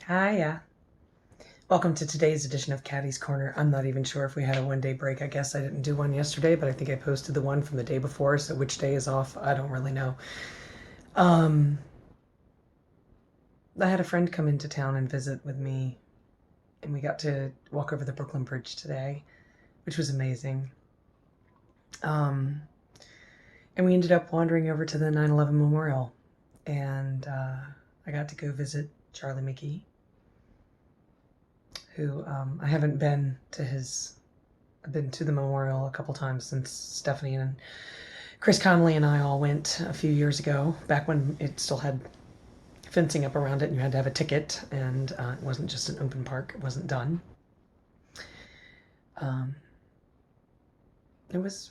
Hiya. Welcome to today's edition of Caddy's Corner. I'm not even sure if we had a one-day break. I guess I didn't do one yesterday, but I think I posted the one from the day before, so which day is off, I don't really know. I had a friend come into town and visit with me, and we got to walk over the Brooklyn Bridge today, which was amazing. And we ended up wandering over to the 9/11 Memorial, and I got to go visit Charlie McGee, who I haven't been to his. I've been to the memorial a couple times since Stephanie and Chris Connolly and I all went a few years ago, back when it still had fencing up around it and you had to have a ticket, and it wasn't just an open park. It wasn't done. Um, it was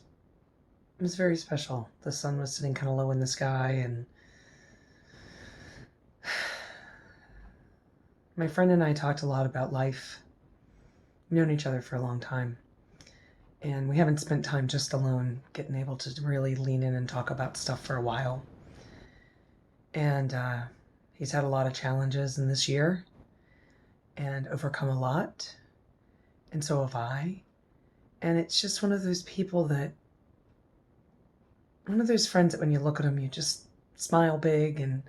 very special. The sun was sitting kind of low in the sky, and my friend and I talked a lot about life. We've known each other for a long time, and we haven't spent time just alone, getting able to really lean in and talk about stuff for a while. And he's had a lot of challenges in this year and overcome a lot, and so have I. And it's just one of those people that, one of those friends that when you look at him, you just smile big and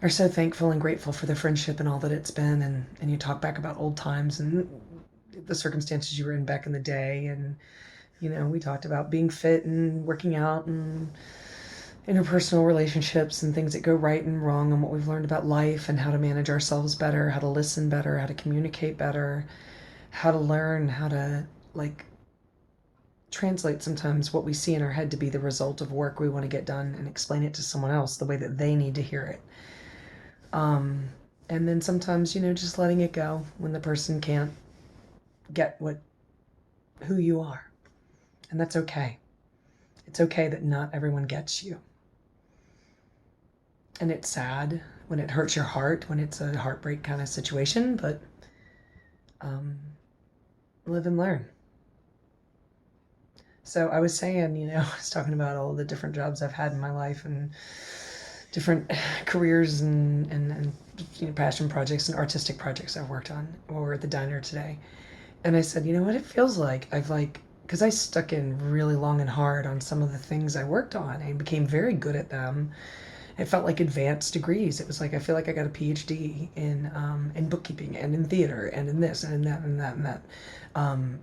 are so thankful and grateful for the friendship and all that it's been. And you talk back about old times and the circumstances you were in back in the day. And, you know, we talked about being fit and working out and interpersonal relationships and things that go right and wrong, and what we've learned about life and how to manage ourselves better, how to listen better, how to communicate better, how to learn how to translate sometimes what we see in our head to be the result of work we want to get done and explain it to someone else the way that they need to hear it. And then sometimes, you know, just letting it go when the person can't get who you are. And that's okay. It's okay that not everyone gets you. And it's sad when it hurts your heart, when it's a heartbreak kind of situation, but live and learn. So I was saying, you know, I was talking about all the different jobs I've had in my life and different careers and you know, passion projects and artistic projects I've worked on while we're at the diner today. And I said, you know what it feels like? Because I stuck in really long and hard on some of the things I worked on. I became very good at them. It felt like advanced degrees. It was like I feel like I got a PhD in bookkeeping and in theater and in this and in that and that and that,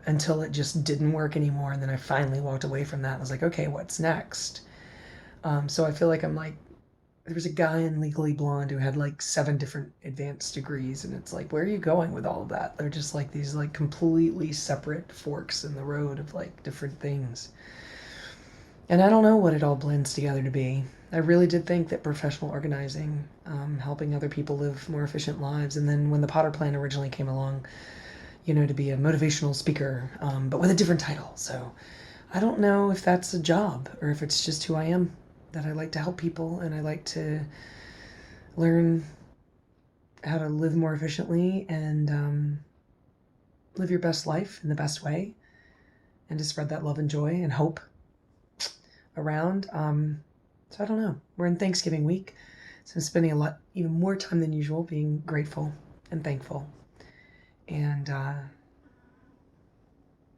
until it just didn't work anymore. And then I finally walked away from that. I was like, okay, what's next? So I feel like I'm like, there was a guy in Legally Blonde who had like 7 different advanced degrees, and it's like, where are you going with all of that? They're just like these like completely separate forks in the road of like different things. And I don't know what it all blends together to be. I really did think that professional organizing, helping other people live more efficient lives, and then when the Potter Plan originally came along, you know, to be a motivational speaker, but with a different title. So I don't know if that's a job or if it's just who I am, that I like to help people and I like to learn how to live more efficiently and live your best life in the best way, and to spread that love and joy and hope around. So I don't know. We're in Thanksgiving week, so I'm spending even more time than usual being grateful and thankful. And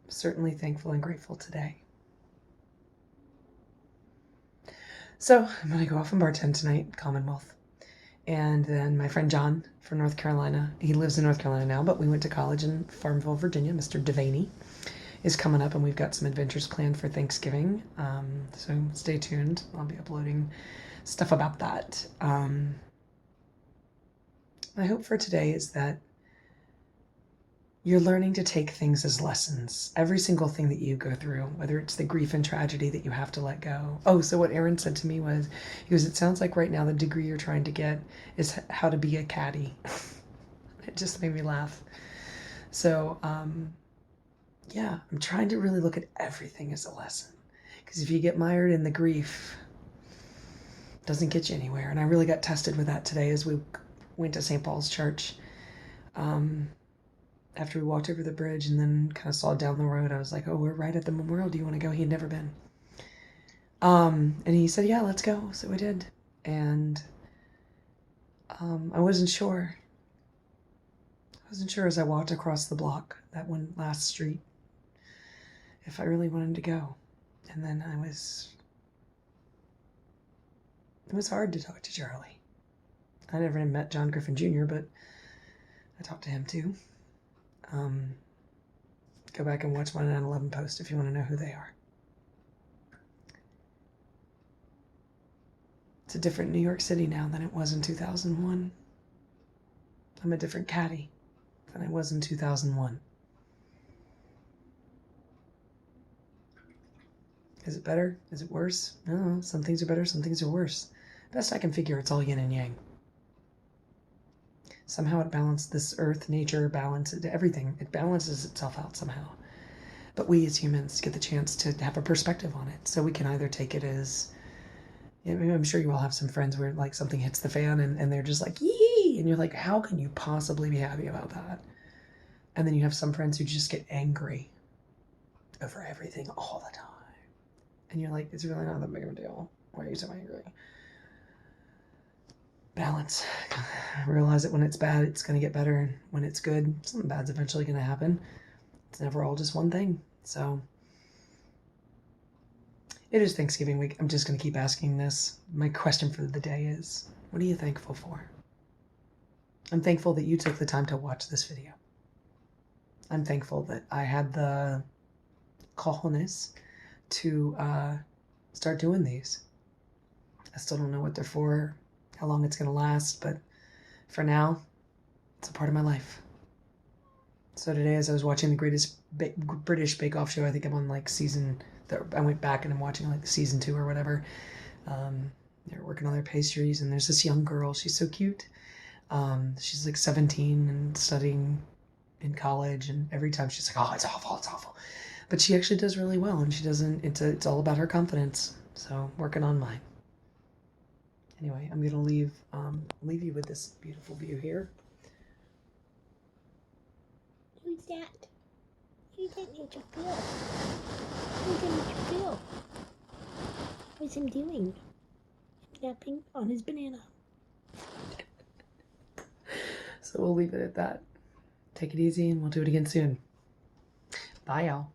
certainly thankful and grateful today. So I'm going to go off and bartend tonight, Commonwealth. And then my friend John from North Carolina, he lives in North Carolina now, but we went to college in Farmville, Virginia, Mr. Devaney, is coming up, and we've got some adventures planned for Thanksgiving. So stay tuned. I'll be uploading stuff about that. My hope for today is that you're learning to take things as lessons. Every single thing that you go through, whether it's the grief and tragedy that you have to let go. Oh, so what Aaron said to me was, he goes, it sounds like right now the degree you're trying to get is how to be a caddy. It just made me laugh. So, yeah, I'm trying to really look at everything as a lesson. Because if you get mired in the grief, it doesn't get you anywhere. And I really got tested with that today as we went to St. Paul's Church. After we walked over the bridge and then kind of saw down the road, I was like, oh, we're right at the memorial. Do you want to go? He had never been. And he said, yeah, let's go. So we did. And I wasn't sure I wasn't sure as I walked across the block, that one last street, if I really wanted to go. And then it was hard to talk to Charlie. I never met John Griffin Jr., but I talked to him too. Go back and watch my 9/11 post if you want to know who they are. It's a different New York City now than it was in 2001. I'm a different Caddy than I was in 2001. Is it better? Is it worse? No, some things are better, some things are worse. Best I can figure, it's all yin and yang. Somehow it balanced this earth, nature, balance, everything. It balances itself out somehow. But we as humans get the chance to have a perspective on it. So we can either take it as, I'm sure you all have some friends where like something hits the fan and they're just like, yee, and you're like, how can you possibly be happy about that? And then you have some friends who just get angry over everything all the time. And you're like, it's really not that big of a deal. Why are you so angry? Balance. Realize that when it's bad, it's going to get better. And when it's good, something bad's eventually going to happen. It's never all just one thing. So it is Thanksgiving week. I'm just going to keep asking this. My question for the day is, what are you thankful for? I'm thankful that you took the time to watch this video. I'm thankful that I had the cojones to start doing these. I still don't know what they're for, how long it's going to last, but for now, it's a part of my life. So today, as I was watching the British Bake Off show, I think I'm on like I went back and I'm watching like season 2 or whatever. They're working on their pastries, and there's this young girl. She's so cute. She's like 17 and studying in college, and every time she's like, oh, it's awful, it's awful. But she actually does really well, and she doesn't, it's all about her confidence. So working on mine. Anyway, I'm gonna leave you with this beautiful view here. Who's that? Who's that little girl? Who's that little girl? What's him doing? Napping on his banana. So we'll leave it at that. Take it easy, and we'll do it again soon. Bye, y'all.